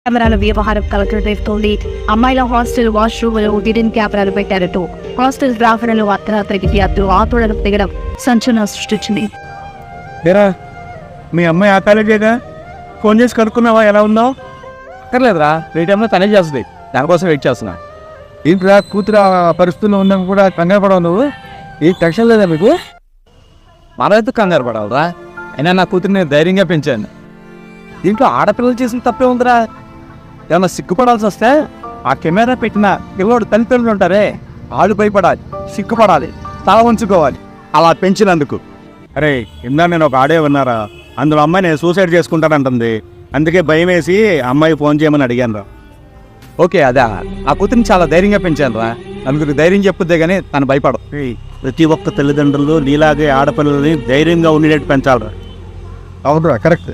కెమెరాల వ్యవహారం కలకలేస్తోంది. అమ్మాయిల హాస్టల్ వాష్రూమ్లో హిడెన్ కెమెరాలు పెట్టారట. హాస్టల్ ప్రాంగణంలో అర్ధరాత్రి విద్యార్థులు ఆందోళన దిగడం సంచలనం సృష్టించింది. మీ అమ్మాయి ఆ కాలేజేగా, ఫోన్ చేసి కనుక్కున్నావా ఎలా ఉందో? అక్కర్లేదురా, ఈ టైంలో తనే చేస్తుంది, దానికోసం వెయిట్ చేస్తున్నా. ఏంట్రా కూతురు పరిస్థితుల్లో ఉన్నాం కూడా కంగారు పడవు నువ్వు? ఏ టెన్షన్ లేదా మీకు? మనం ఎందుకు కంగారు పడాలరా? అయినా నా కూతురు నేను ధైర్యంగా పెంచాను. దీంట్లో ఆడపిల్లలు చేసిన తప్పే ఉందిరా. ఏమన్నా సిగ్గుపడాల్సి వస్తే ఆ కెమెరా పెట్టిన పిల్లోడు తల్లిదండ్రులు ఉంటారే, వాళ్ళు భయపడాలి, సిగ్గుపడాలి, తల ఉంచుకోవాలి అలా పెంచినందుకు. అరే ఇందా నేను ఒక ఆడే ఉన్నారా, అందులో అమ్మాయి నేను సూసైడ్ చేసుకుంటానంటుంది. అందుకే భయం వేసి అమ్మాయి ఫోన్ చేయమని అడిగాను రా. ఓకే, అదా ఆ కూతురిని చాలా ధైర్యంగా పెంచాను రా. నలుగురికి ధైర్యం చెప్పుద్దే కానీ తను భయపడదు. ప్రతి ఒక్క తల్లిదండ్రులు నీలాగే ఆడపిల్లల్ని ధైర్యంగా ఉండేటట్టు పెంచాలరా. అవునురా, కరెక్ట్.